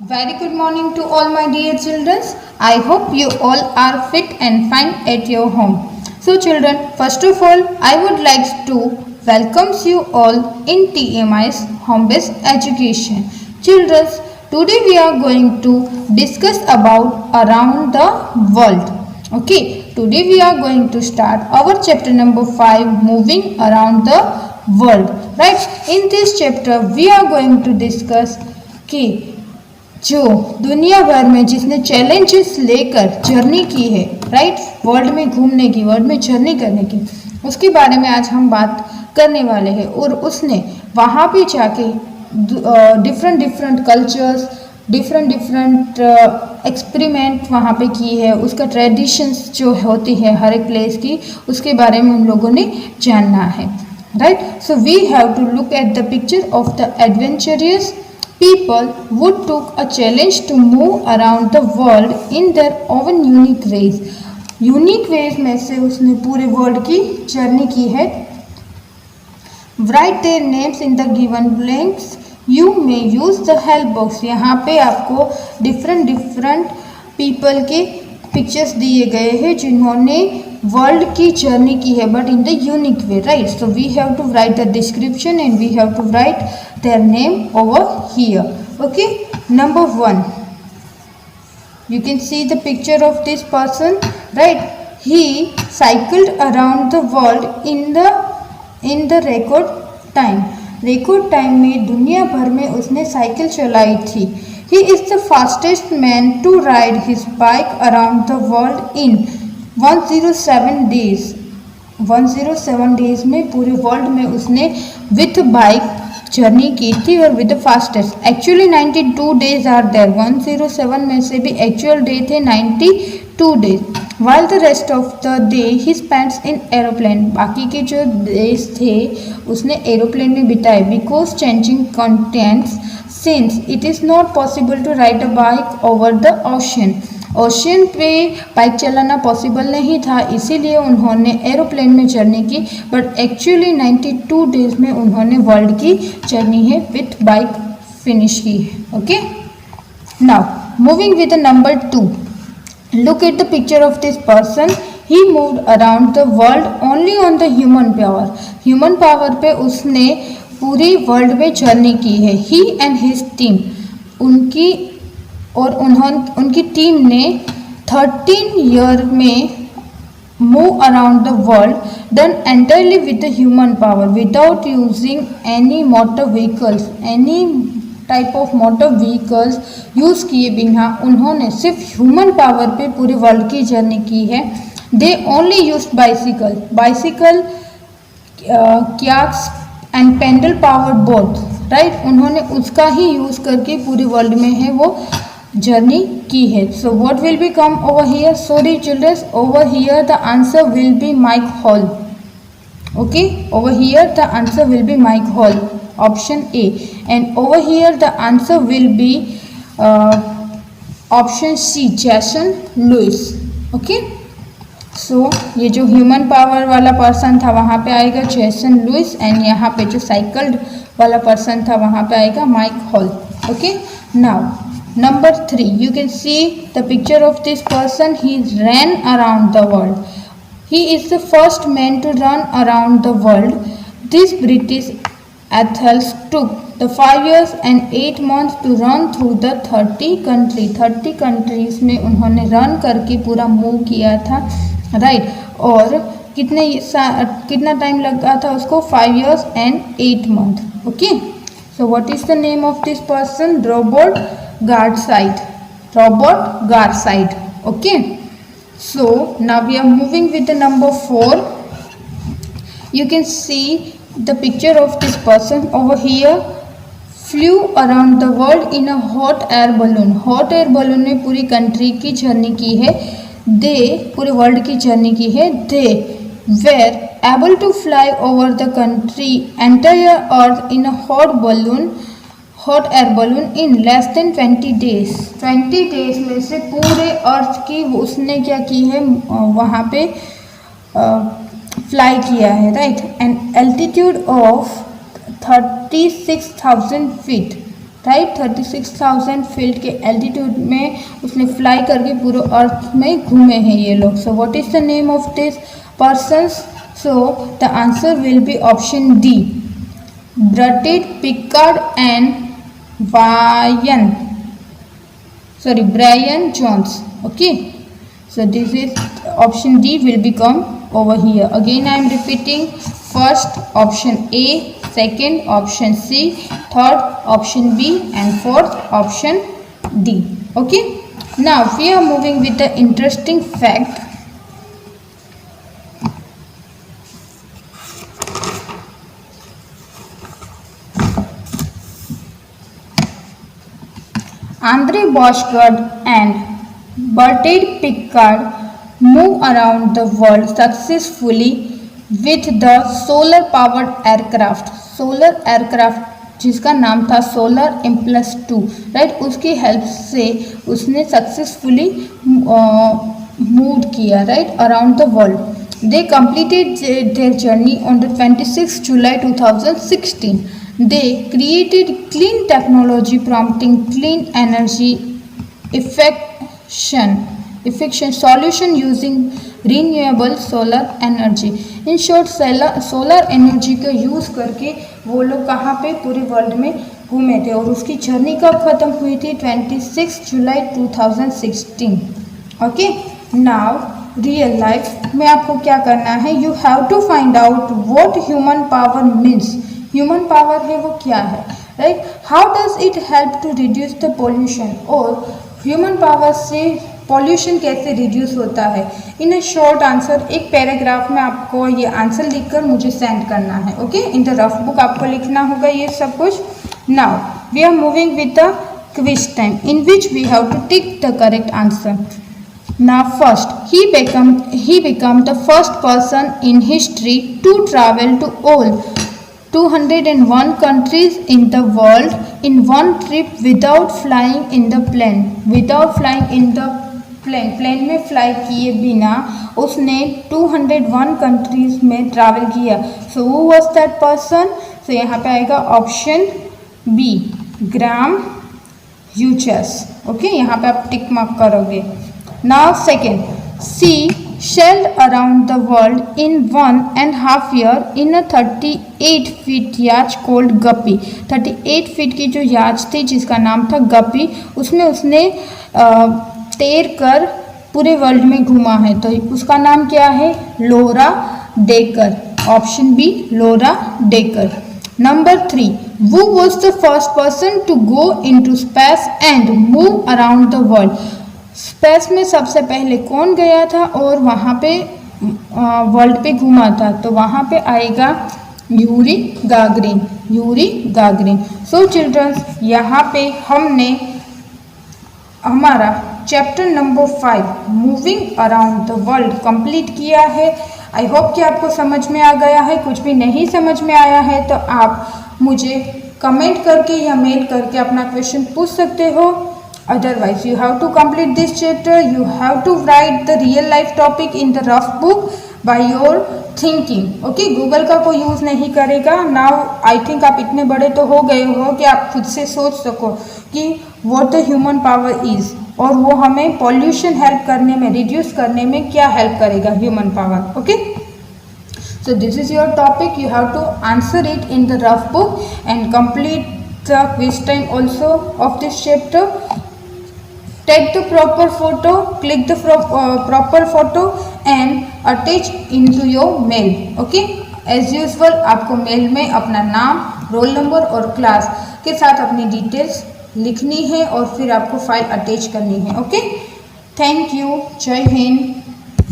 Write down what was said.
Very good morning to all my dear children. I hope you all are fit and fine at your home. So children, first of all, I would like to welcome you all in TMI's home-based education. Children, today we are going to discuss about around the world. Okay, today we are going to start our chapter number 5, moving around the world. Right, in this chapter we are going to discuss कि जो दुनिया भर में जिसने challenges लेकर journey की है, right, world में घूमने की, वर्ल्ड में जर्नी करने की, उसके बारे में आज हम बात करने वाले हैं। और उसने वहाँ पे जाके डिफरेंट कल्चर्स, डिफरेंट एक्सपेरिमेंट वहाँ पे की है, उसका ट्रेडिशंस जो होती है हर एक प्लेस की, उसके बारे में हम लोगों ने जानना है। Right, so we have to look at the picture of the adventurous people who took a challenge to move around the world in their own unique ways. Unique ways में से उसने पूरे वर्ल्ड की जर्नी की है। Write their names in the given blanks. You may use the help box. यहाँ पे आपको डिफरेंट पीपल के पिक्चर्स दिए गए हैं जिन्होंने वर्ल्ड की जर्नी की है, but in the unique way, right. So we have to write the description and we have to write their name over here. Okay, number 1, you can see the picture of this person, right? He cycled around the world in the record time. record time में दुनिया भर में उसने cycle चलाई थी। He is the fastest man to ride his bike around the world in 107 days. 107 days में पूरे world में उसने विथ बाइक जर्नी की थी और with the fastest. Actually 92 days are there. 107 में से भी एक्चुअल डे थे 92 days. While the rest of the day he spends in aeroplane. बाकी के जो डेज थे उसने एरोप्लेन में बिताए। Because changing continents since it is not possible to ride a bike over the ocean. Ocean पे bike चलाना पॉसिबल नहीं था, इसीलिए उन्होंने एरोप्लेन में जर्नी की। बट एक्चुअली 92 डेज में उन्होंने वर्ल्ड की जर्नी है विथ बाइक फिनिश की है। Okay, now moving with number 2, look at the picture of this person. He moved around the world only on the human power. Human power पे उसने पूरी world में जर्नी की है। ही एंड हिज टीम, उनकी team ने 13 ईयर में move around the world done entirely with the human power without using any motor vehicles. Any type of motor vehicles use किए बिना उन्होंने सिर्फ ह्यूमन पावर पे पूरे वर्ल्ड की जर्नी की है। They only use bicycle kayaks and pedal power boat, right. उन्होंने उसका ही यूज़ करके पूरे वर्ल्ड में है वो जर्नी की है। So what will be come over here? Sorry children, over here the answer will be Mike Hall. Okay, over here the answer will be Mike Hall, option A. And over here the answer will be option C, Jason Lewis. Okay, सो ये जो human power वाला person था वहाँ पे आएगा जैसन Louis, and यहाँ पे जो साइकिल्ड वाला पर्सन था वहाँ पे आएगा Mike Hall. Okay, now number 3, you can see the picture of this person. He ran around the world. He is the first man to run around the world. This British athlete took the 5 years and 8 months to run through the 30 countries में उन्होंने run करके पूरा move किया था, right. और कितना time लगा था उसको? 5 years and 8 months. Okay, so what is the name of this person? Robert Garside. Okay, so now we are moving with the number 4. You can see the picture of this person over here. Flew around the world in a hot air balloon. hot air balloon ने पूरी country की journey की है। पूरे world की journey की है। They were able to fly over the country entire earth in a hot air balloon in less than 20 days. 20 days में से पूरे अर्थ की उसने क्या की है, वहाँ पे फ्लाई किया है, right. And altitude of 36,000 feet. Right. 36,000 feet के एल्टीट्यूड में उसने फ्लाई करके पूरे अर्थ में घूमे हैं ये लोग। So what is the name of this persons? So the answer will be option D, Bertrand, Piccard and Brian Jones. Okay, so this is option D will become over here. Again I am repeating, first option A, second option C, third option B and fourth option D. Okay, now we are moving with the interesting fact. Andre Boschgard and Berthold Piccard move around the world successfully with the solar powered aircraft. Solar aircraft जिसका नाम था solar M+2, right, उसकी help से उसने successfully move किया, right, around the world. They completed their journey on the 26th July 2016. They created clean technology prompting clean energy efficient solution using renewable solar energy. In short solar energy का use करके वो लोग कहाँ पे पूरे world में घूमे थे और उसकी जर्नी कब ख़त्म हुई थी? 26 जुलाई 2016। ओके, नाउ रियल लाइफ में आपको क्या करना है? You have to find out what human power means. Human power है वो क्या है, right? How does it help to reduce the pollution, और ह्यूमन पावर से पॉल्यूशन कैसे रिड्यूस होता है? इन अ शॉर्ट आंसर, एक पैराग्राफ में आपको ये आंसर लिखकर मुझे सेंड करना है। Okay, in the rough book आपको लिखना होगा ये सब कुछ। Now we are moving with the quiz time in which we have to tick the correct answer. Now first, he became the first person in history to travel to all 201 countries in the world in one trip without flying in the plane. Without flying in the plane, plane में fly किए बिना उसने 201 countries में travel किया। So who was that person? So यहाँ पे आएगा option B, Graham Hughes. Okay, यहाँ पे आप टिक मार्क करोगे। Now second, she sailed around the world in 1.5 year in a 38 feet yacht called Guppy. 38 feet की जो याच थी जिसका नाम था गपी, उसमें उसने तैर कर पूरे वर्ल्ड में घूमा है। तो उसका नाम क्या है? Laura Dekker. Option B, Laura Dekker. Number 3, who was the first person to go into space and move around the world? Space में सबसे पहले कौन गया था और वहाँ पे वर्ल्ड पे घूमा था? तो वहाँ पे आएगा Yuri Gagarin. Yuri Gagarin. So childrens, यहाँ पे हमने हमारा chapter number 5 moving around the world complete किया है। आई होप कि आपको समझ में आ गया है। कुछ भी नहीं समझ में आया है तो आप मुझे कमेंट करके या मेल करके अपना क्वेश्चन पूछ सकते हो। Otherwise, you have to complete this chapter. You have to write the real life topic in the rough book by your thinking. Okay, Google का कोई यूज़ नहीं करेगा। Now I think आप इतने बड़े तो हो गए हो कि आप खुद से सोच सको कि what the human power is, और वो हमें pollution हेल्प करने में, reduce करने में क्या हेल्प करेगा human power. Okay. So this is your topic. You have to answer it in the rough book and complete the quiz time also of this chapter. Take the proper photo, click the proper photo and attach into your mail. Okay, as usual आपको mail में अपना नाम, roll number और class के साथ अपनी details लिखनी है और फिर आपको फाइल अटैच करनी है। ओके, थैंक यू, जय हिंद।